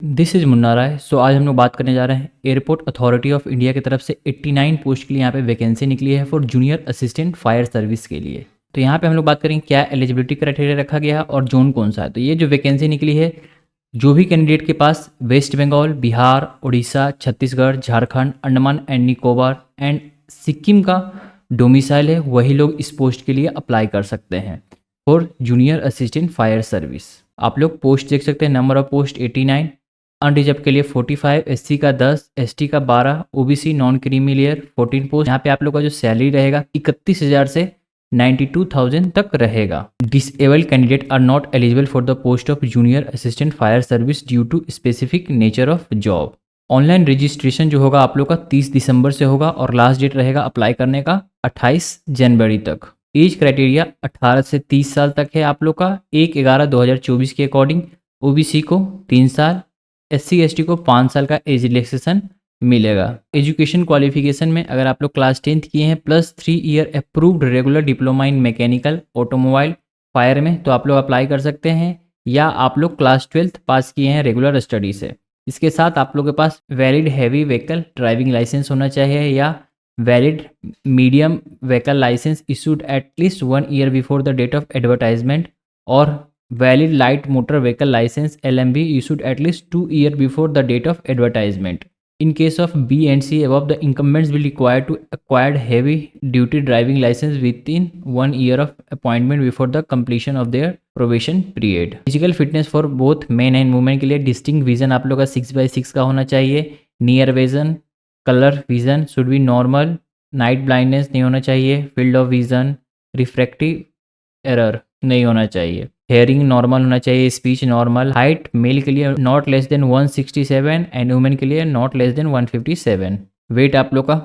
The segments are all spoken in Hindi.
दिस इज मुन्ना राय। सो आज हम लोग बात करने जा रहे हैं एयरपोर्ट अथॉरिटी ऑफ इंडिया की तरफ से 89 पोस्ट के लिए यहाँ पे वैकेंसी निकली है for junior assistant fire service के लिए। तो यहाँ पे हम लोग बात करेंगे क्या एलिजिबिलिटी क्राइटेरिया रखा गया है और जोन कौन सा है। तो ये जो वैकेंसी निकली है, जो भी कैंडिडेट के पास West Bengal, Bihar, Orissa, Chhattisgarh, Jharkhand, Andaman and Nicobar and Sikkim का डोमिसाइल है, वही लोग इस पोस्ट के लिए अप्लाई कर सकते हैं for junior assistant fire service. आप लोग पोस्ट देख सकते हैं। नंबर ऑफ पोस्ट 89, अनरिजर्व के लिए 45, एससी का 10, एसटी का 12, OBC non creamy layer 14 post. यहाँ पे आप लोग का जो सैलरी रहेगा 31,000 से 92,000 तक रहेगा। Disabled candidate are not eligible for the post of junior assistant fire service due to specific nature of job. Online registration जो होगा आप लोग का 30 दिसंबर से होगा और लास्ट डेट रहेगा अप्लाई करने का 28 जनवरी तक। एज क्राइटेरिया 18 से 30 साल तक है आप लोग का। 1/11/2024 के अकॉर्डिंग ओबीसी को 3 साल, एससी एसटी को 5 साल का एज रिलैक्सेशन मिलेगा। एजुकेशन क्वालिफिकेशन में अगर आप लोग क्लास 10th किए हैं plus 3 year approved regular diploma in mechanical, automobile, fire में तो आप लोग अप्लाई कर सकते हैं, या आप लोग क्लास 12th पास किए हैं रेगुलर स्टडी से। इसके साथ आप लोग के पास valid heavy vehicle driving licence होना चाहिए या valid medium vehicle licence issued एटलीस्ट 1 year before the date of advertisement, और valid light motor vehicle license LMV issued at least 2 years before the date of advertisement. In case of B and C above, the incumbents will require to acquire heavy duty driving license within 1 year of appointment before the completion of their probation period. Physical fitness for both men and women के लिए distinct vision आप लोग का 6/6 का होना चाहिए। near vision, color vision should be normal, night blindness नहीं होना चाहिए, field of vision, refractive error नहीं होना चाहिए, हेयरिंग नॉर्मल होना चाहिए, स्पीच नॉर्मल। हाइट मेल के लिए not less than 167 and women के लिए नॉट लेस देन 157। वेट आप लोग का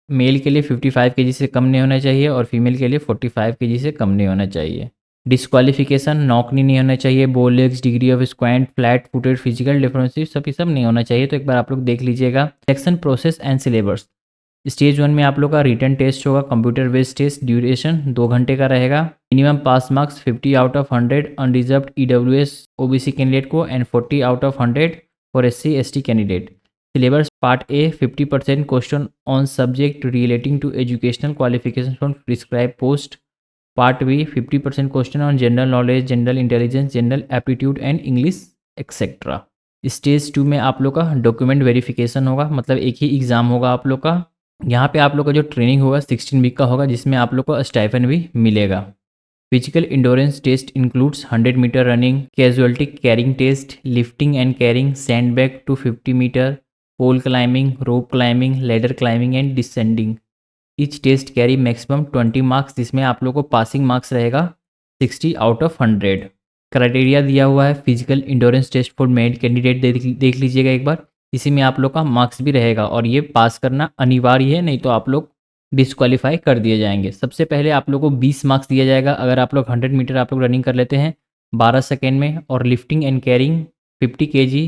मेल के लिए 55 kg से कम नहीं होना चाहिए और फीमेल के लिए 45 kg से कम नहीं होना चाहिए। डिस्क्वालिफिकेशन नौकरी नहीं होना चाहिए, bow legs, degree of squint, flat footed, physical differences सब नहीं होना चाहिए। तो एक बार आप लोग देख लीजिएगा। Selection process and syllabus. Stage 1 में आप लोग का रिटन टेस्ट होगा, कंप्यूटर बेस्ड टेस्ट, ड्यूरेशन 2 घंटे का रहेगा। Minimum pass marks 50 out of 100 unreserved EWS OBC candidate को and 40 out of 100 for SC ST candidate. Syllabus part A 50% question on subject relating to educational qualification from prescribe post. Part B 50% question on general knowledge, general intelligence, general aptitude and English etcetera. Stage 2 में आप लोग का डॉक्यूमेंट वेरिफिकेशन होगा, मतलब एक ही एग्ज़ाम होगा आप लोग का। यहाँ पे आप लोग का जो ट्रेनिंग होगा 16 वीक का होगा, जिसमें आप लोग को स्टाइपेंड भी मिलेगा। Physical endurance test includes 100 metre running, casualty carrying test, lifting and carrying sandbag to 50 metre, pole climbing, rope climbing, ladder climbing and descending. Each test carry maximum 20 marks, जिसमें आप लोग को पासिंग मार्क्स रहेगा 60 आउट ऑफ 100। क्राइटेरिया दिया हुआ है physical endurance test for male candidate, देख लीजिएगा एक बार। इसी में आप लोग का मार्क्स भी रहेगा और ये पास करना अनिवार्य है, नहीं तो आप लोग डिस्क्वालीफाई कर दिए जाएंगे। सबसे पहले आप लोग को 20 मार्क्स दिया जाएगा अगर आप लोग 100 मीटर आप लोग रनिंग कर लेते हैं 12 सेकेंड में, और lifting and carrying 50 kg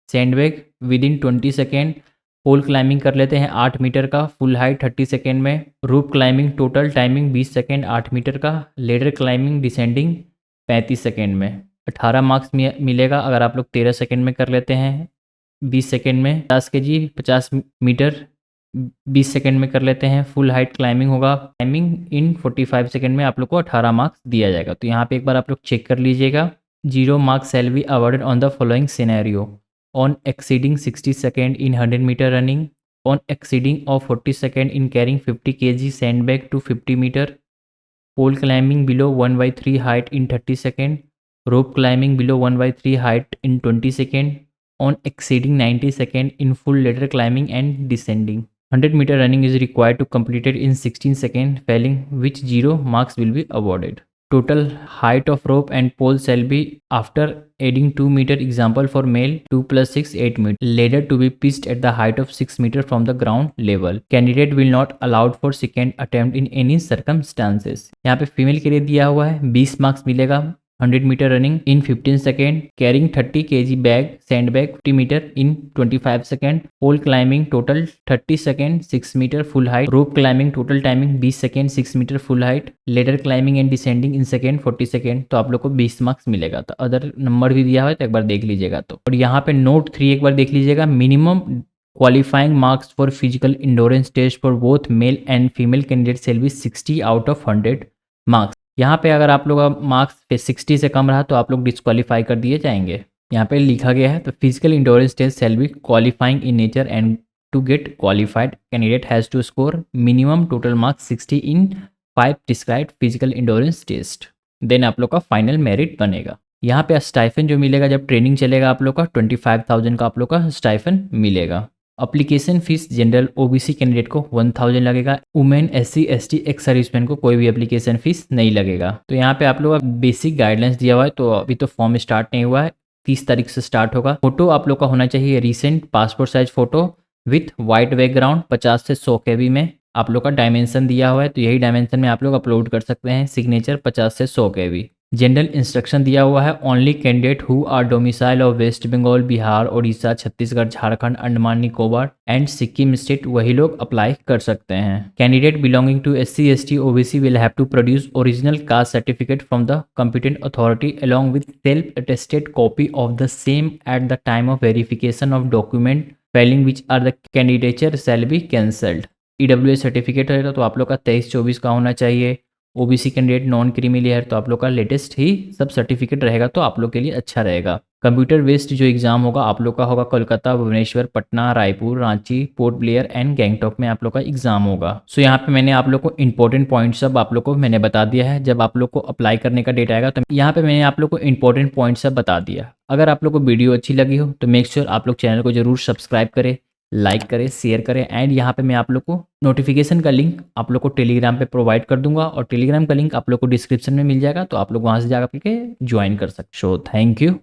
sandbag within 20 second, pole climbing कर लेते हैं 8 मीटर का फुल हाइट 30 सेकेंड में, rope climbing total timing 20 second 8 metre का, लेडर क्लाइंबिंग डिसेंडिंग 35 सेकेंड में। 18 मार्क्स मिलेगा अगर आप लोग 13 सेकेंड में कर लेते हैं 20 सेकेंड में। 50 kg 50 मीटर 20 सेकेंड में कर लेते हैं, फुल हाइट क्लाइंबिंग होगा, क्लाइंबिंग इन 45 सेकेंड में आप लोग को 18 मार्क्स दिया जाएगा। तो यहाँ पे एक बार आप लोग चेक कर लीजिएगा। 0 marks shall be awarded on the following scenario: on exceeding 60 second in 100 metre running, on exceeding of 40 second in carrying 50 kg sandbag to 50 metre, pole climbing below 1/3 height in 30 second, rope climbing below 1/3 height in 20 second, on exceeding 90 seconds in full ladder climbing and descending. 100 meter running is required to complete it in 16 seconds, failing which 0 marks will be awarded. Total height of rope and pole shall be, after adding 2 meter, example for male 2 + 6 8 meter, ladder to be pitched at the height of 6 meter from the ground level. Candidate will not allowed for second attempt in any circumstances. यहाँ पे फीमेल के लिए दिया हुआ है 20 मार्क्स मिलेगा 100 metre running in 15 second, carrying 30 kg bag sand bag 50 metre in 25 second, pole climbing total 30 second 6 metre full height, rope climbing total timing 20 second 6 metre full height, ladder climbing and descending in second 40 second. तो आप लोग को 20 मार्क्स मिलेगा। तो अदर नंबर भी दिया हुआ है तो एक बार देख लीजिएगा। तो और यहाँ पे नोट 3 एक बार देख लीजिएगा, minimum qualifying marks for physical endurance test for both male and female candidate shall be 60 out of 100 marks. यहाँ पे अगर आप लोग का मार्क्स 60 से कम रहा तो आप लोग डिस्क्वालीफाई कर दिए जाएंगे। यहाँ पे लिखा गया है तो physical endurance test shall be qualifying in nature and to get qualified candidate has to score minimum total marks 60 in 5 described physical endurance test, then आप लोग का फाइनल मेरिट बनेगा। यहाँ पे स्टाइफन जो मिलेगा जब ट्रेनिंग चलेगा आप लोग का 25,000 का आप लोग का स्टाइफन मिलेगा। Application fees general OBC candidate को 1000 लगेगा, women SC ST ex serviceman को कोई भी एप्लीकेशन फीस नहीं लगेगा। तो यहाँ पे आप लोग का बेसिक गाइडलाइंस दिया हुआ है। तो अभी तो फॉर्म स्टार्ट नहीं हुआ है, 30 तारीख से स्टार्ट होगा। फोटो आप लोग का होना चाहिए recent passport size photo with white background 50 से 100 KB में। आप लोग का डायमेंशन दिया हुआ है तो यही डायमेंशन में आप लोग अपलोड कर सकते हैं। सिग्नेचर 50 से 100 KB। जनरल इंस्ट्रक्शन दिया हुआ है, only candidate who are domicile of West Bengal, Bihar, Orissa, Chhattisgarh, Jharkhand, Andaman Nicobar and Sikkim state वही लोग अप्लाई कर सकते हैं। Candidate belonging to SC ST OBC will have to produce original caste certificate from the competent authority along with self attested copy of the same at the time of verification of document filing which are the candidature shall be cancelled. EWS certificate रहेगा तो आप लोग का 23-24 का होना चाहिए। OBC candidate non creamy layer तो आप लोग का लेटेस्ट ही सब सर्टिफिकेट रहेगा तो आप लोग के लिए अच्छा रहेगा। कंप्यूटर बेस्ड जो एग्जाम होगा आप लोग का होगा कोलकाता, भुवनेश्वर, पटना, रायपुर, रांची, पोर्ट ब्लेयर एंड गैंगटॉक में आप लोग का एग्जाम होगा। सो यहाँ पे मैंने आप लोग को इंपॉर्टेंट पॉइंट्स सब आप लोग को मैंने बता दिया है। जब आप लोग को अप्लाई करने का डेट आएगा तो यहाँ पे मैंने आप लोग को इंपॉर्टेंट पॉइंट्स सब बता दिया। अगर आप लोग को वीडियो अच्छी लगी हो तो मेक श्योर आप लोग चैनल को जरूर सब्सक्राइब करें, लाइक करें, शेयर करें एंड यहाँ पे मैं आप लोग को नोटिफिकेशन का लिंक आप लोग को टेलीग्राम पे प्रोवाइड कर दूंगा और टेलीग्राम का लिंक आप लोग को डिस्क्रिप्शन में मिल जाएगा तो आप लोग वहाँ से जाकर के ज्वाइन कर सकते हो। Thank you.